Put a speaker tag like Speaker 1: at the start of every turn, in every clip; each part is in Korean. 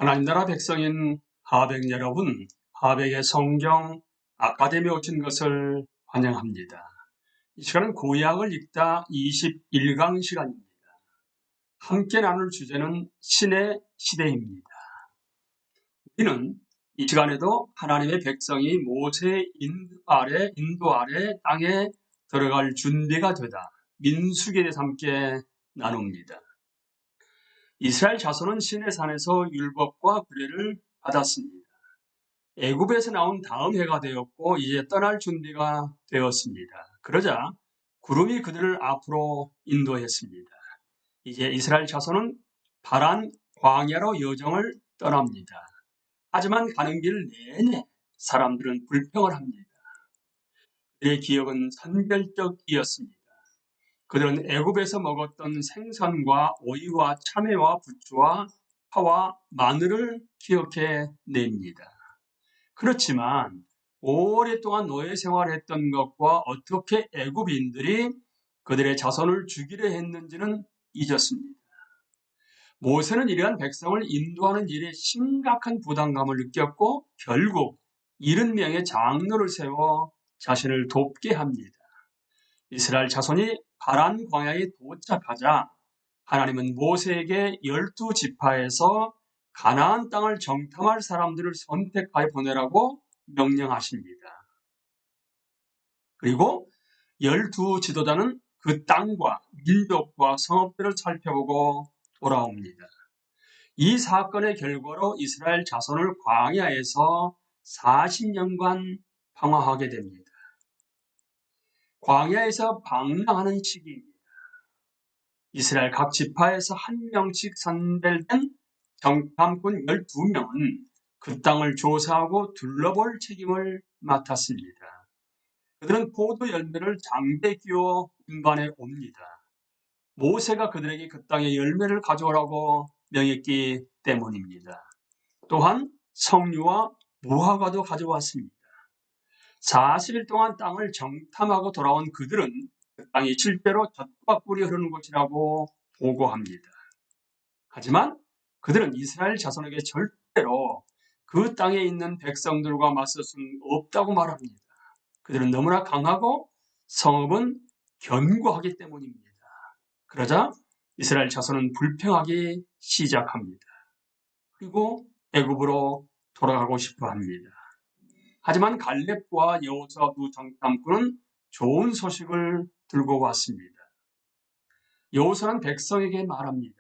Speaker 1: 하나님 나라 백성인 하백 여러분, 하백의 성경 아카데미에 오신 것을 환영합니다. 이 시간은 구약을 읽다 21강 시간입니다. 함께 나눌 주제는 신의 시대입니다. 우리는 이 시간에도 하나님의 백성이 모세의 인도 아래 땅에 들어갈 준비가 되다 민수기에 대해서 함께 나눕니다. 이스라엘 자손은 시내산에서 율법과 규례를 받았습니다. 애굽에서 나온 다음 해가 되었고 이제 떠날 준비가 되었습니다. 그러자 구름이 그들을 앞으로 인도했습니다. 이제 이스라엘 자손은 파란 광야로 여정을 떠납니다. 하지만 가는 길 내내 사람들은 불평을 합니다. 그들의 기억은 선별적이었습니다. 그들은 애굽에서 먹었던 생선과 오이와 참외와 부추와 파와 마늘을 기억해 냅니다. 그렇지만 오랫동안 노예 생활했던 것과 어떻게 애굽인들이 그들의 자손을 죽이려 했는지는 잊었습니다. 모세는 이러한 백성을 인도하는 일에 심각한 부담감을 느꼈고 결국 70명의 장로를 세워 자신을 돕게 합니다. 이스라엘 자손이 파란 광야에 도착하자 하나님은 모세에게 12지파에서 가나안 땅을 정탐할 사람들을 선택하여 보내라고 명령하십니다. 그리고 12지도자는 그 땅과 민족과 성읍들을 살펴보고 돌아옵니다. 이 사건의 결과로 이스라엘 자손을 광야에서 40년간 방황하게 됩니다. 광야에서 방랑하는 시기입니다. 이스라엘 각 지파에서 한 명씩 선별된 정탐꾼 12명은 그 땅을 조사하고 둘러볼 책임을 맡았습니다. 그들은 포도 열매를 장대에 끼워 운반해 옵니다. 모세가 그들에게 그 땅의 열매를 가져오라고 명했기 때문입니다. 또한 석류와 무화과도 가져왔습니다. 40일 동안 땅을 정탐하고 돌아온 그들은 그 땅이 실제로 젖과 꿀이 흐르는 곳이라고 보고합니다. 하지만 그들은 이스라엘 자손에게 절대로 그 땅에 있는 백성들과 맞설 수는 없다고 말합니다. 그들은 너무나 강하고 성읍은 견고하기 때문입니다. 그러자 이스라엘 자손은 불평하기 시작합니다. 그리고 애굽으로 돌아가고 싶어 합니다. 하지만 갈렙과 여호수아 두 정탐꾼은 좋은 소식을 들고 왔습니다. 여호수아는 백성에게 말합니다.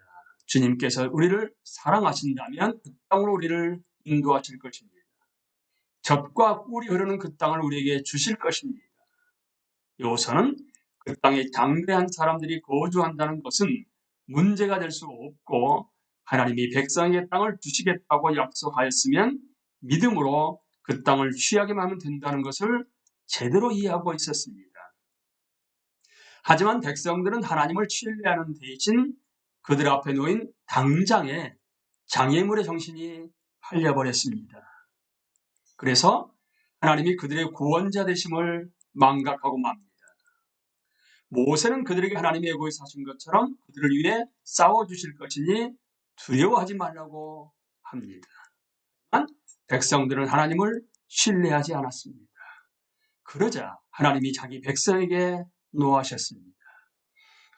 Speaker 1: 주님께서 우리를 사랑하신다면 그 땅으로 우리를 인도하실 것입니다. 젖과 꿀이 흐르는 그 땅을 우리에게 주실 것입니다. 여호수아는 그 땅에 장대한 사람들이 거주한다는 것은 문제가 될 수 없고 하나님이 백성에게 땅을 주시겠다고 약속하였으면 믿음으로 그 땅을 취하기만 하면 된다는 것을 제대로 이해하고 있었습니다. 하지만 백성들은 하나님을 신뢰하는 대신 그들 앞에 놓인 당장의 장애물의 정신이 팔려버렸습니다. 그래서 하나님이 그들의 구원자 되심을 망각하고 맙니다. 모세는 그들에게 하나님의 애고에 사신 것처럼 그들을 위해 싸워주실 것이니 두려워하지 말라고 합니다. 하지만 백성들은 하나님을 신뢰하지 않았습니다. 그러자 하나님이 자기 백성에게 노하셨습니다.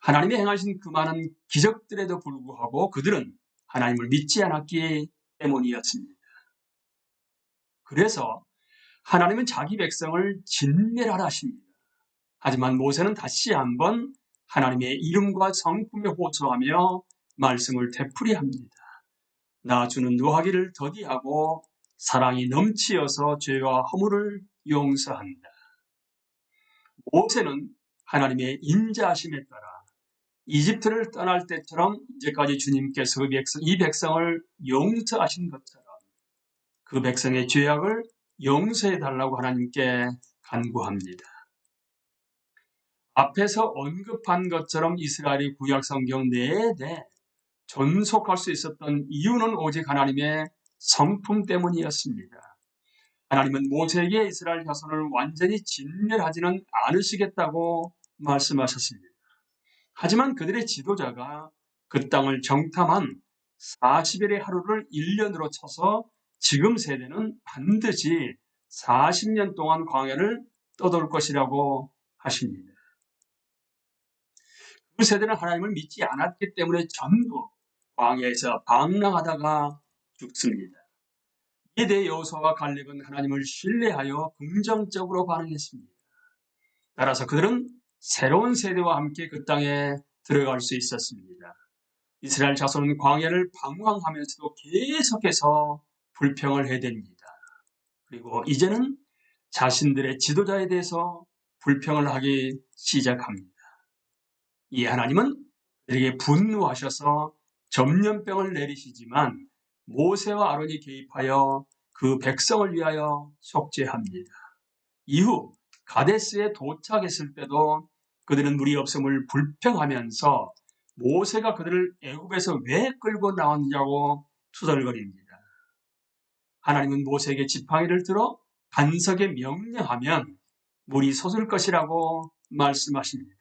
Speaker 1: 하나님이 행하신 그 많은 기적들에도 불구하고 그들은 하나님을 믿지 않았기 때문이었습니다. 그래서 하나님은 자기 백성을 진멸하라 하십니다. 하지만 모세는 다시 한번 하나님의 이름과 성품에 호소하며 말씀을 되풀이합니다. 나 주는 노하기를 더디하고 사랑이 넘치어서 죄와 허물을 용서한다. 모세는 하나님의 인자하심에 따라 이집트를 떠날 때처럼 이제까지 주님께서 이 백성을 용서하신 것처럼 그 백성의 죄악을 용서해달라고 하나님께 간구합니다. 앞에서 언급한 것처럼 이스라엘이 구약 성경 내내 존속할 수 있었던 이유는 오직 하나님의 성품 때문이었습니다. 하나님은 모세에게 이스라엘 자손을 완전히 진멸하지는 않으시겠다고 말씀하셨습니다. 하지만 그들의 지도자가 그 땅을 정탐한 40일의 하루를 1년으로 쳐서 지금 세대는 반드시 40년 동안 광야를 떠돌 것이라고 하십니다. 그 세대는 하나님을 믿지 않았기 때문에 전부 광야에서 방랑하다가 죽습니다. 이에 대해 여호수아와 갈렙은 하나님을 신뢰하여 긍정적으로 반응했습니다. 따라서 그들은 새로운 세대와 함께 그 땅에 들어갈 수 있었습니다. 이스라엘 자손은 광야를 방황하면서도 계속해서 불평을 해댑니다. 그리고 이제는 자신들의 지도자에 대해서 불평을 하기 시작합니다. 이 하나님은 그들에게 분노하셔서 전염병을 내리시지만 모세와 아론이 개입하여 그 백성을 위하여 속죄합니다. 이후 가데스에 도착했을 때도 그들은 물이 없음을 불평하면서 모세가 그들을 애굽에서 왜 끌고 나왔냐고 투덜거립니다. 하나님은 모세에게 지팡이를 들어 반석에 명령하면 물이 솟을 것이라고 말씀하십니다.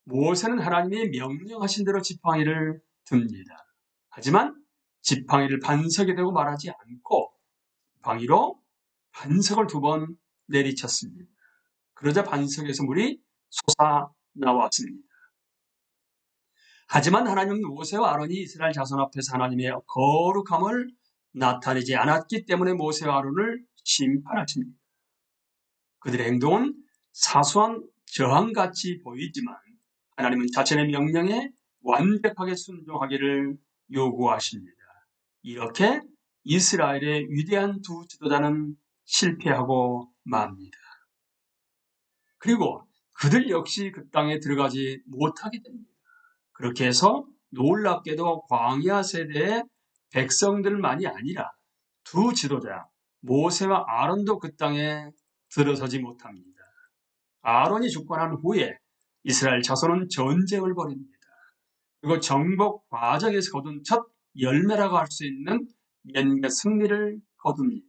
Speaker 1: 모세는 하나님이 명령하신 대로 지팡이를 듭니다. 하지만 지팡이를 반석에 대고 말하지 않고 지팡이로 반석을 2번 내리쳤습니다. 그러자 반석에서 물이 솟아 나왔습니다. 하지만 하나님은 모세와 아론이 이스라엘 자손 앞에서 하나님의 거룩함을 나타내지 않았기 때문에 모세와 아론을 심판하십니다. 그들의 행동은 사소한 저항같이 보이지만 하나님은 자신의 명령에 완벽하게 순종하기를 요구하십니다. 이렇게 이스라엘의 위대한 2 지도자는 실패하고 맙니다. 그리고 그들 역시 그 땅에 들어가지 못하게 됩니다. 그렇게 해서 놀랍게도 광야 세대의 백성들만이 아니라 2 지도자 모세와 아론도 그 땅에 들어서지 못합니다. 아론이 죽고 난 후에 이스라엘 자손은 전쟁을 벌입니다. 그리고 정복 과정에서 거둔 첫 열매라고 할 수 있는 몇몇 승리를 거둡니다.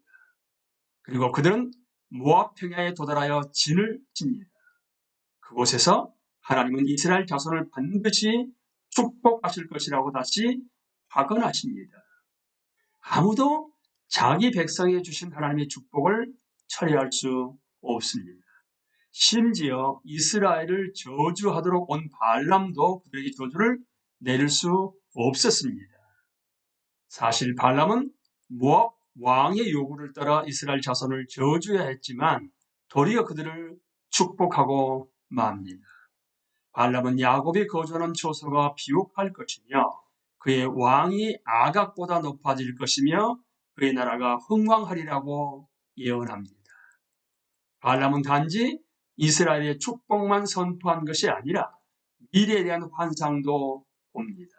Speaker 1: 그리고 그들은 모압 평야에 도달하여 진을 칩니다. 그곳에서 하나님은 이스라엘 자손을 반드시 축복하실 것이라고 다시 확언하십니다. 아무도 자기 백성에 주신 하나님의 축복을 철회할 수 없습니다. 심지어 이스라엘을 저주하도록 온 발람도 그들에게 저주를 내릴 수 없었습니다. 사실 발람은 모압 왕의 요구를 따라 이스라엘 자손을 저주해야 했지만 도리어 그들을 축복하고 맙니다. 발람은 야곱이 거주하는 초소가 비옥할 것이며 그의 왕이 아각보다 높아질 것이며 그의 나라가 흥왕하리라고 예언합니다. 발람은 단지 이스라엘의 축복만 선포한 것이 아니라 미래에 대한 환상도 봅니다.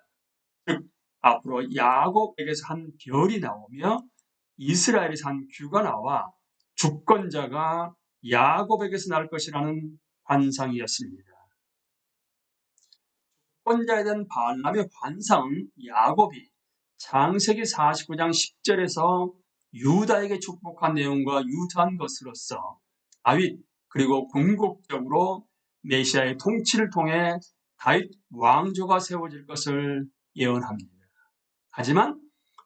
Speaker 1: 즉 앞으로 야곱에게서 한 별이 나오며 이스라엘에서 한 규가 나와 주권자가 야곱에게서 날 것이라는 환상이었습니다. 주권자에 대한 발람의 환상은 야곱이 창세기 49장 10절에서 유다에게 축복한 내용과 유사한 것으로서 다윗 그리고 궁극적으로 메시아의 통치를 통해 다윗 왕조가 세워질 것을 예언합니다. 하지만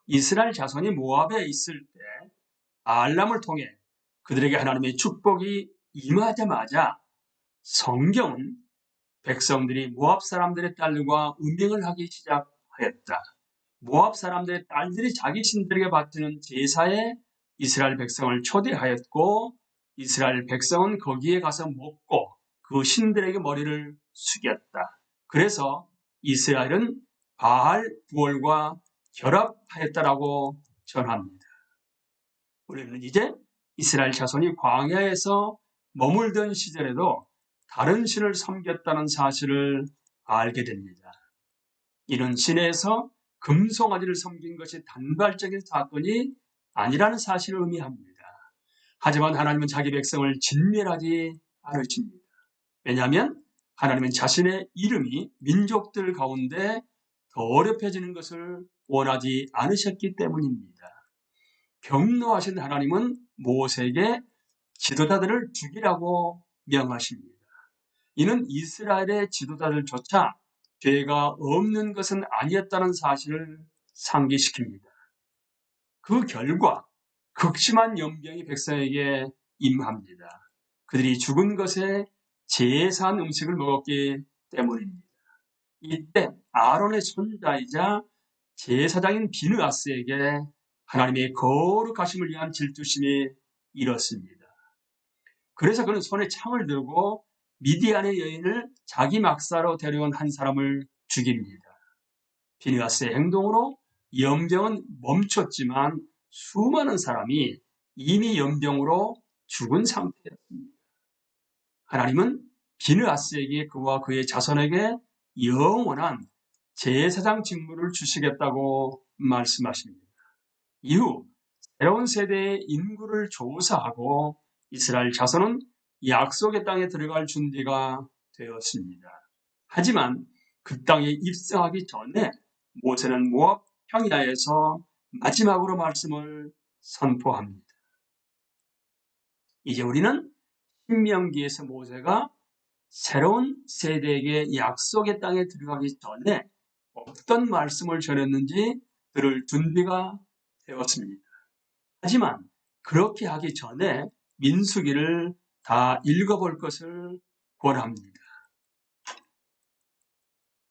Speaker 1: 이스라엘 자손이 모압에 있을 때 발람을 통해 그들에게 하나님의 축복이 임하자마자 성경은 백성들이 모압 사람들의 딸들과 음행을 하기 시작하였다. 모압 사람들의 딸들이 자기 신들에게 바치는 제사에 이스라엘 백성을 초대하였고 이스라엘 백성은 거기에 가서 먹고 그 신들에게 머리를 숙였다. 그래서 이스라엘은 바알 부월과 결합하였다라고 전합니다. 우리는 이제 이스라엘 자손이 광야에서 머물던 시절에도 다른 신을 섬겼다는 사실을 알게 됩니다. 이는 신에서 금송아지를 섬긴 것이 단발적인 사건이 아니라는 사실을 의미합니다. 하지만 하나님은 자기 백성을 진멸하지 않으십니다. 왜냐하면 하나님은 자신의 이름이 민족들 가운데 더 어렵해지는 것을 원하지 않으셨기 때문입니다. 경노하신 하나님은 모세에게 지도자들을 죽이라고 명하십니다. 이는 이스라엘의 지도자들조차 죄가 없는 것은 아니었다는 사실을 상기시킵니다. 그 결과 극심한 연병이 백성에게 임합니다. 그들이 죽은 것에 제사한 음식을 먹었기 때문입니다. 이때 아론의 손자이자 제사장인 비느하스에게 하나님의 거룩하심을 위한 질투심이 일었습니다. 그래서 그는 손에 창을 들고 미디안의 여인을 자기 막사로 데려온 한 사람을 죽입니다. 비느하스의 행동으로 연병은 멈췄지만 수많은 사람이 이미 연병으로 죽은 상태였습니다. 하나님은 비느하스에게 그와 그의 자손에게 영원한 제사장 직무를 주시겠다고 말씀하십니다. 이후 새로운 세대의 인구를 조사하고 이스라엘 자손은 약속의 땅에 들어갈 준비가 되었습니다. 하지만 그 땅에 입성하기 전에 모세는 모압 평야에서 마지막으로 말씀을 선포합니다. 이제 우리는 신명기에서 모세가 새로운 세대에게 약속의 땅에 들어가기 전에 어떤 말씀을 전했는지 들을 준비가 되었습니다. 하지만 그렇게 하기 전에 민수기를 다 읽어볼 것을 권합니다.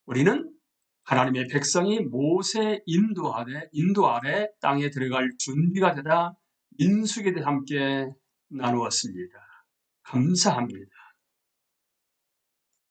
Speaker 1: 우리는 하나님의 백성이 모세 인도 아래 땅에 들어갈 준비가 되다 민수기를 함께 나누었습니다. 감사합니다.